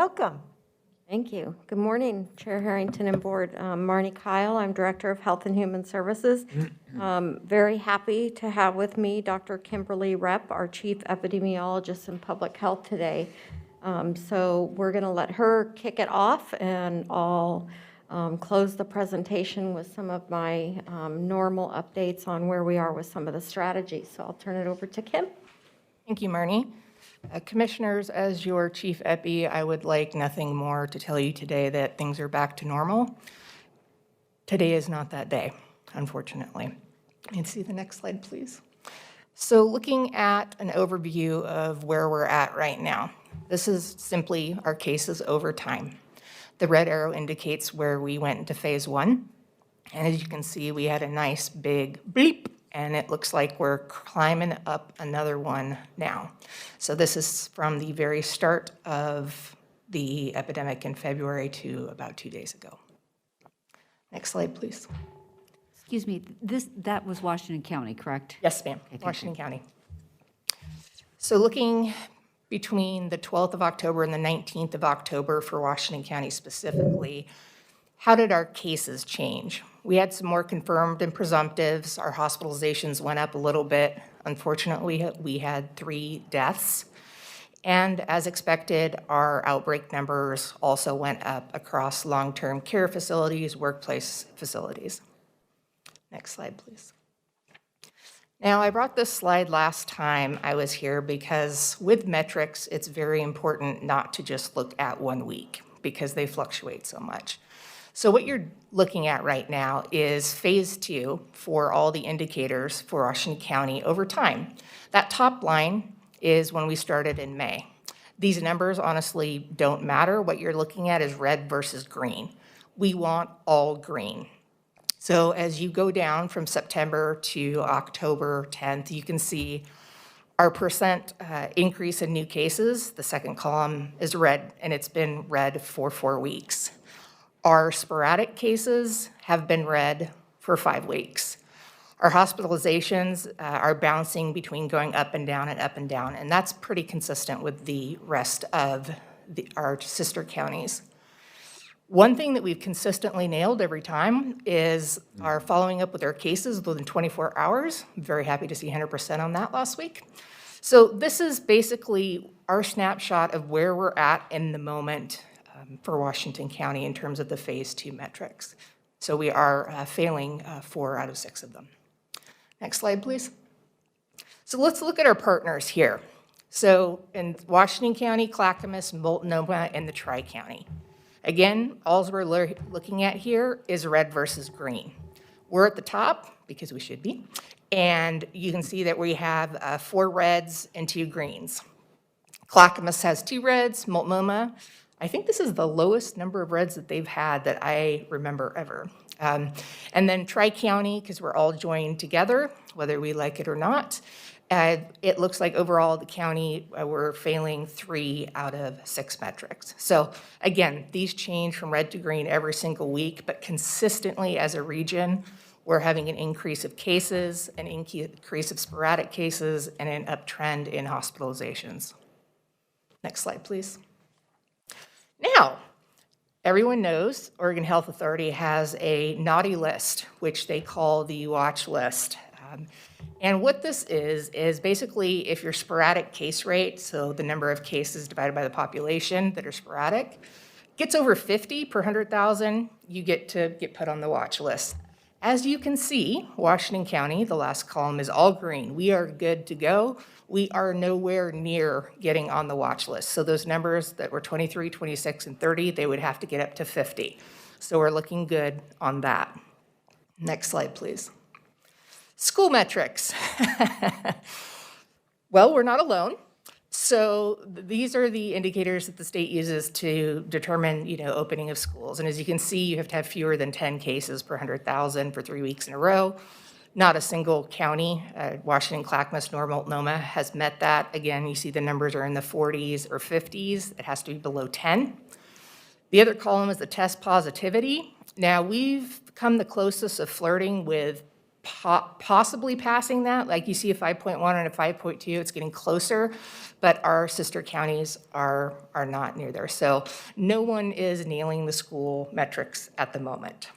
Welcome. Thank you. Good morning, Chair Harrington and Board. Marni Kuyl, I'm Director of Health and Human Services. Very happy to have with me Dr. Kimberly Repp, our Chief Epidemiologist in Public Health today. So we're going to let her kick it off, and I'll close the presentation with some of my normal updates on where we are with some of the strategies. So I'll turn it over to Kim. Thank you, Marni. Commissioners, as your Chief Epi, I would like nothing more to tell you today that things are back to normal. Today is not that day, unfortunately. And see the next slide, please. So looking at an overview of where we're at right now, this is simply our cases over time. The red arrow indicates where we went into phase 1. And as you can see, we had a nice big bleep, and it looks like we're climbing up another one now. So this is from the very start of the epidemic in February to about 2 days ago. Next slide, please. Excuse me, that was Washington County, correct? Yes, ma'am, Okay, Washington County. So looking between the 12th of October and the 19th of October for Washington County specifically, how did our cases change? We had some more confirmed and presumptives. Our hospitalizations went up a little bit. Unfortunately, we had 3 deaths. And as expected, our outbreak numbers also went up across long-term care facilities, workplace facilities. Next slide, please. Now, I brought this slide last time I was here because with metrics, it's very important not to just look at 1 week because they fluctuate so much. So what you're looking at right now is phase 2 for all the indicators for Washington County over time. That top line is when we started in May. These numbers honestly don't matter. What you're looking at is red versus green. We want all green. So as you go down from September to October 10th, you can see our percent increase in new cases. The second column is red, and it's been red for 4 weeks. Our sporadic cases have been red for 5 weeks. Our hospitalizations are bouncing between going up and down, and that's pretty consistent with the rest of our sister counties. One thing that we've consistently nailed every time is our following up with our cases within 24 hours. I'm very happy to see 100% on that last week. So this is basically our snapshot of where we're at in the moment for Washington County in terms of the phase 2 metrics. So we are failing 4 out of 6 of them. Next slide, please. So let's look at our partners here. So in Washington County, Clackamas, Multnomah, and the Tri-County. Again, all we're looking at here is red versus green. We're at the top, because we should be, and you can see that we have 4 reds and 2 greens. Clackamas has 2 reds, Multnomah, I think this is the lowest number of reds that they've had that I remember ever. And then Tri-County, because we're all joined together, whether we like it or not, it looks like overall the county, we're failing 3 out of 6 metrics. So again, these change from red to green every single week, but consistently as a region, we're having an increase of cases, an increase of sporadic cases, and an uptrend in hospitalizations. Next slide, please. Now, everyone knows Oregon Health Authority has a naughty list, which they call the watch list. And what this is basically if your sporadic case rate, so the number of cases divided by the population that are sporadic, gets over 50 per 100,000, you get put on the watch list. As you can see, Washington County, the last column is all green. We are good to go. We are nowhere near getting on the watch list. So those numbers that were 23, 26, and 30, they would have to get up to 50. So we're looking good on that. Next slide, please. School metrics. Well, we're not alone. So these are the indicators that the state uses to determine, opening of schools. And as you can see, you have to have fewer than 10 cases per 100,000 for 3 weeks in a row. Not a single county, Washington, Clackamas, nor Multnomah, has met that. Again, you see the numbers are in the 40s or 50s. It has to be below 10. The other column is the test positivity. Now, we've come the closest of flirting with possibly passing that. Like you see a 5.1 and a 5.2, it's getting closer. but our sister counties are not near there. So no one is nailing the school metrics at the moment.